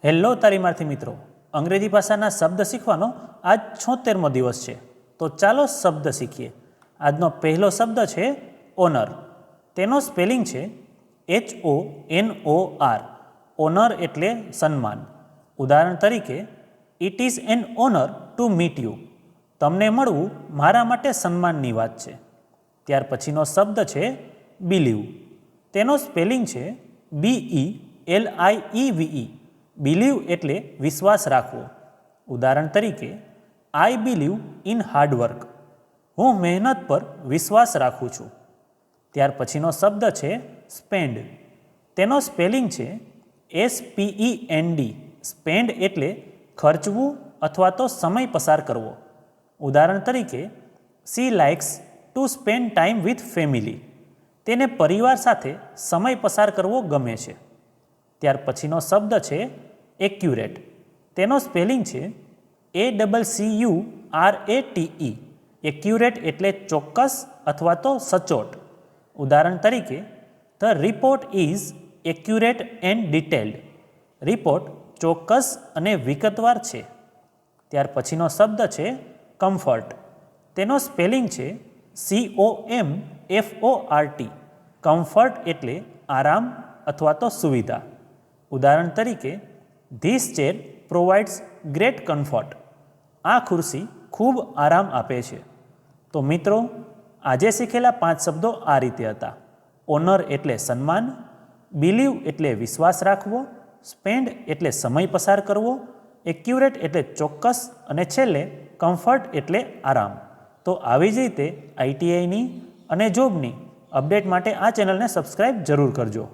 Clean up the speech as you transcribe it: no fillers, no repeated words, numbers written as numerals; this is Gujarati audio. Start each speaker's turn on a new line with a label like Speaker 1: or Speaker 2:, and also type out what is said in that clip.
Speaker 1: હેલો તાલીમાર્થી મિત્રો, અંગ્રેજી ભાષાના શબ્દ શીખવાનો આજ 76મો દિવસ છે. તો ચાલો શબ્દ શીખીએ. આજનો પહેલો શબ્દ છે ઓનર. તેનો સ્પેલિંગ છે HONOR. ઓનર એટલે સન્માન. ઉદાહરણ તરીકે, it is an honour to meet you. તમને મળવું મારા માટે સન્માનની વાત છે. ત્યાર પછીનો શબ્દ છે બિલીવ. તેનો સ્પેલિંગ છે BELIEVE. બિલીવ એટલે વિશ્વાસ રાખવો. ઉદાહરણ તરીકે, આઈ બિલીવ ઇન હાર્ડવર્ક. હું મહેનત પર વિશ્વાસ રાખું છું. ત્યાર પછીનો શબ્દ છે સ્પેન્ડ. તેનો સ્પેલિંગ છે SPEND. સ્પેન્ડ એટલે ખર્ચવું અથવા તો સમય પસાર કરવો. ઉદાહરણ તરીકે, she likes to spend time with family. તેને પરિવાર સાથે સમય પસાર કરવો ગમે છે. ત્યાર પછીનો શબ્દ છે એક્યુરેટ. તેનો સ્પેલિંગ છે ACCURATE. એક્યુરેટ એટલે ચોક્કસ અથવા તો સચોટ. ઉદાહરણ તરીકે, the report is accurate and detailed. Report ચોક્કસ અને વિગતવાર છે. ત્યાર પછીનો શબ્દ છે કમ્ફર્ટ. તેનો સ્પેલિંગ છે COMFORT. કમ્ફર્ટ એટલે આરામ અથવા તો સુવિધા. ઉદાહરણ તરીકે, this chair provides great comfort. આ ખુરશી ખૂબ આરામ આપે છે. તો મિત્રો, આજે શીખેલા 5 શબ્દો આ રીતે હતા. ઓનર એટલે સન્માન, બિલીવ એટલે વિશ્વાસ રાખવો, સ્પેન્ડ એટલે સમય પસાર કરવો, એક્યુરેટ એટલે ચોક્કસ અને છેલ્લે કમ્ફર્ટ એટલે આરામ. તો આવી જ રીતે ITIની અને જોબની અપડેટ માટે આ ચેનલને સબસ્ક્રાઈબ જરૂર કરજો.